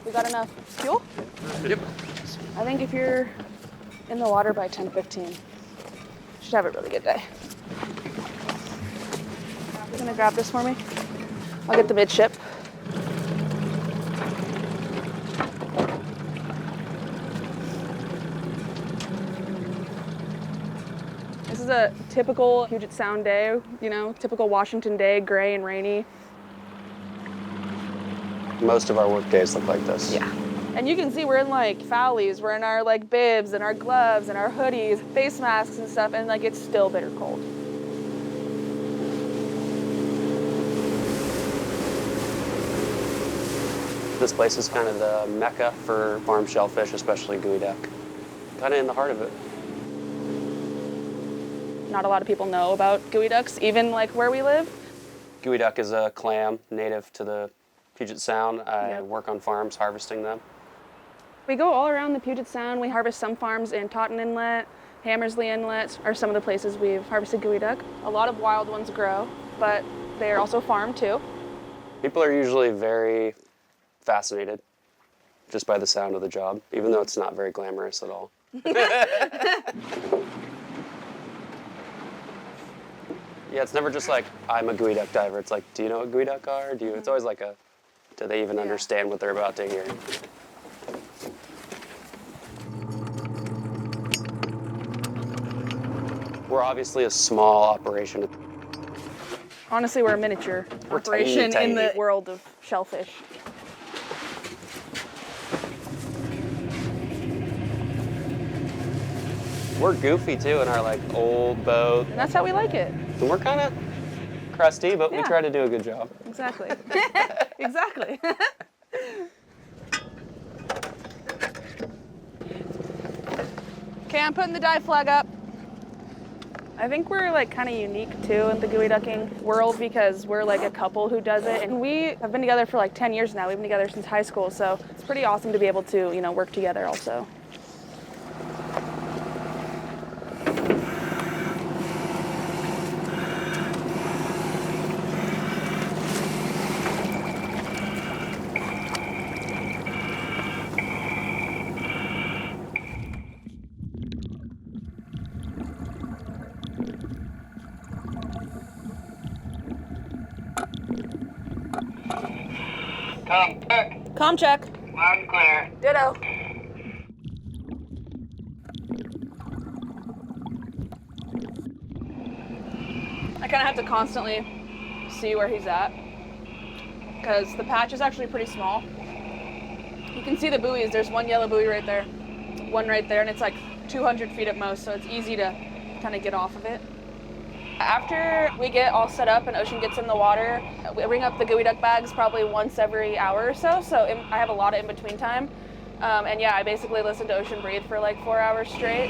We got enough fuel? Yep. I think if you're in the water by 10:15, you should have a really good day. You're gonna grab this for me? I'll get the midship. This is a typical Puget Sound day, you know, typical Washington day, gray and rainy. Most of our work days look like this. Yeah. And you can see we're in like foulies, we're in our like bibs and our gloves and our hoodies, face masks and stuff, and like it's still bitter cold. This place is kind of the mecca for farm shellfish, especially geoduck. Kind of in the heart of it. Not a lot of people know about geoducks, even like where we live. Geoduck is a clam native to the Puget Sound. I work on farms harvesting them. We go all around the Puget Sound. We harvest some farms in Totten Inlet, Hammersley Inlet are some of the places we've harvested geoduck. A lot of wild ones grow, but they're also farmed too. People are usually very fascinated just by the sound of the job, even though it's not very glamorous at all. Yeah, it's never just like, I'm a geoduck diver. It's like, do you know what geoduck are? It's always like a, do they even understand what they're about to hear? We're obviously a small operation. Honestly, we're a miniature operation tiny. in the world of shellfish. We're goofy too in our like old boat. And that's how we like it. And we're kind of crusty, but we try to do a good job. Exactly. Exactly. Okay, I'm putting the dive flag up. I think we're like kind of unique too in the geoducking world because we're like a couple who does it, and we have been together for like 10 years now. We've been together since high school, so it's pretty awesome to be able to, you know, work together also. Com check. Comm check. Loud and clear. Ditto. I kind of have to constantly see where he's at because the patch is actually pretty small. You can see the buoys. There's one yellow buoy right there, one right there, and it's like 200 feet at most, so it's easy to kind of get off of it. After we get all set up and Ocean gets in the water, we ring up the geoduck bags probably once every hour or so, I have a lot of in-between time. And yeah, I basically listen to Ocean breathe for like 4 hours straight.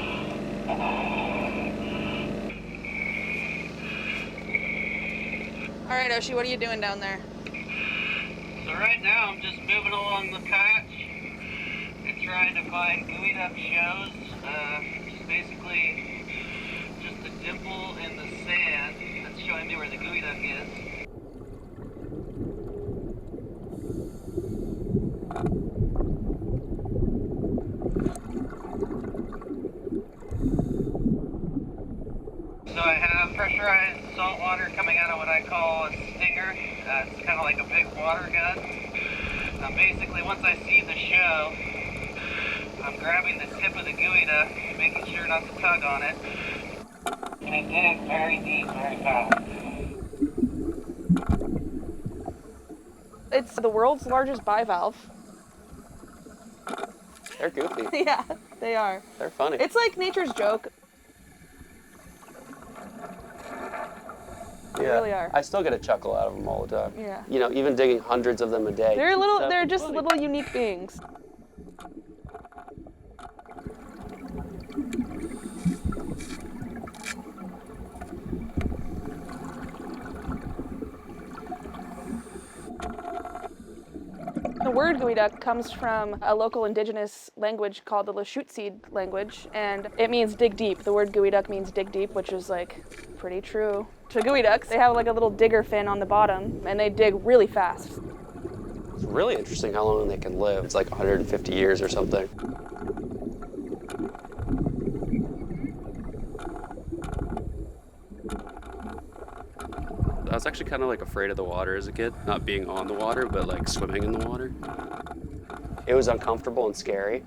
All right, Oshi, what are you doing down there? So right now I'm just moving along the patch and trying to find geoduck shows. Just basically just a dimple in the sand that's showing me where the geoduck is. So I have pressurized salt water coming out of what I call a stinger. It's kind of like a big water gun. Basically, once I see the show, I'm grabbing the tip of the geoduck, making sure not to tug on it. And I dig very deep, very fast. It's the world's largest bivalve. They're goofy. Yeah, they are. They're funny. It's like nature's joke. They really are. I still get a chuckle out of them all the time. Yeah. You know, even digging hundreds of them a day. They're just little unique beings. The word geoduck comes from a local indigenous language called the Lushootseed language, and it means dig deep. The word geoduck means dig deep, which is like pretty true. To geoducks, they have like a little digger fin on the bottom, and they dig really fast. It's really interesting how long they can live. It's like 150 years or something. I was actually kind of like afraid of the water as a kid, not being on the water, but like swimming in the water. It was uncomfortable and scary.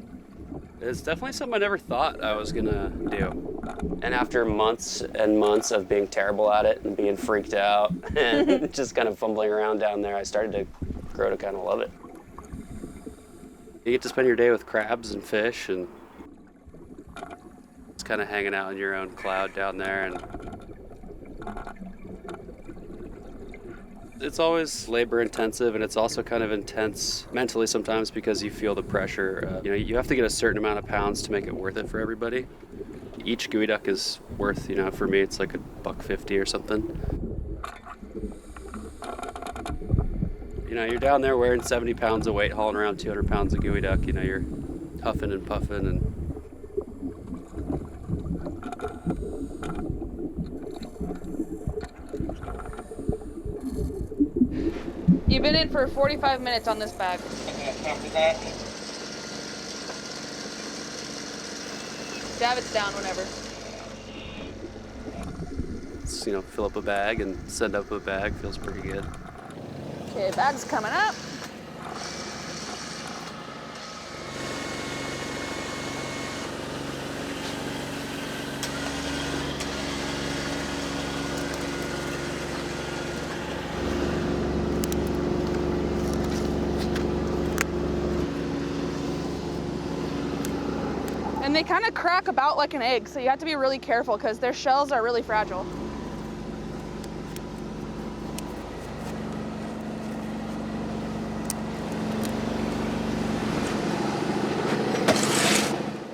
It's definitely something I never thought I was gonna do. And after months and months of being terrible at it and being freaked out and just kind of fumbling around down there, I started to grow to kind of love it. You get to spend your day with crabs and fish and just kind of hanging out in your own cloud down there. And it's always labor intensive, and it's also kind of intense mentally sometimes because you feel the pressure. You have to get a certain amount of pounds to make it worth it for everybody. Each geoduck is worth, for me, it's like $1.50 or something. You're down there wearing 70 pounds of weight, hauling around 200 pounds of geoduck. You're huffing and puffing and. You've been in for 45 minutes on this bag. After that, David's down whenever. Fill up a bag and send up a bag feels pretty good. Okay, bag's coming up. And they kind of crack about like an egg, so you have to be really careful because their shells are really fragile.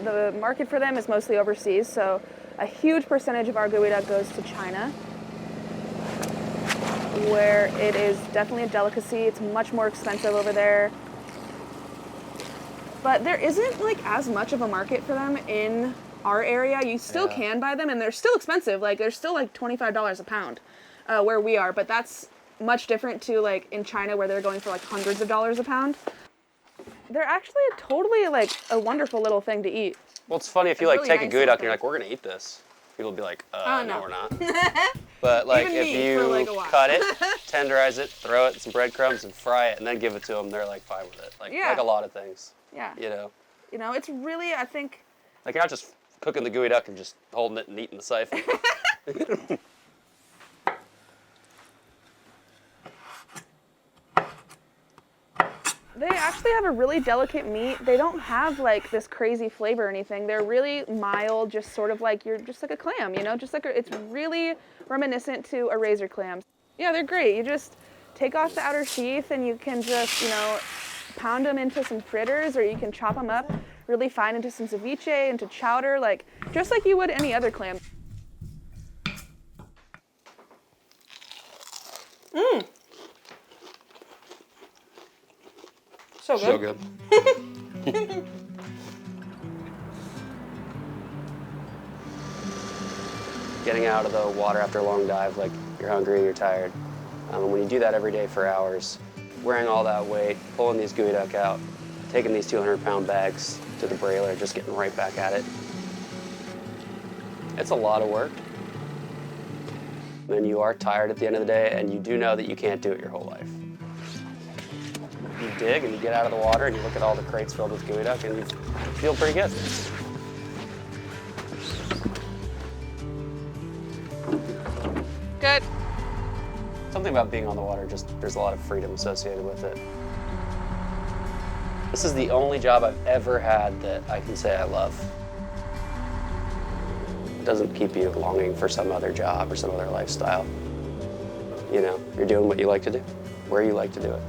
The market for them is mostly overseas, so a huge percentage of our geoduck goes to China, where it is definitely a delicacy. It's much more expensive over there. But there isn't like as much of a market for them in our area. You still can buy them, and they're still expensive. Like they're still like $25 a pound where we are, but that's much different to like in China where they're going for like hundreds of dollars a pound. They're actually totally like a wonderful little thing to eat. Well, it's funny if you Really take nice a geoduck little and you're like, we're gonna eat this. People will be like, no. no, we're not. But like Even if me you for, like, a while. cut it, tenderize it, throw it in some breadcrumbs and fry it, and then give it to them, they're like fine with it. Like a lot of things. Yeah. It's really, I think. Like you're not just cooking the geoduck and just holding it and eating the siphon. They actually have a really delicate meat. They don't have like this crazy flavor or anything. They're really mild, just sort of like, you're just like a clam, just like it's really reminiscent to a razor clam. Yeah, they're great. You just take off the outer sheath and you can just, pound them into some fritters, or you can chop them up really fine into some ceviche, into chowder, just like you would any other clam. Mmm. So good. So good. Getting out of the water after a long dive, like you're hungry, you're tired. When you do that every day for hours, wearing all that weight, pulling these geoduck out, taking these 200-pound bags to the brailer, just getting right back at it. It's a lot of work. And you are tired at the end of the day, and you do know that you can't do it your whole life. You dig and you get out of the water and you look at all the crates filled with geoduck and you feel pretty good. Good. Something about being on the water, there's a lot of freedom associated with it. This is the only job I've ever had that I can say I love. It doesn't keep you longing for some other job or some other lifestyle. You're doing what you like to do, where you like to do it.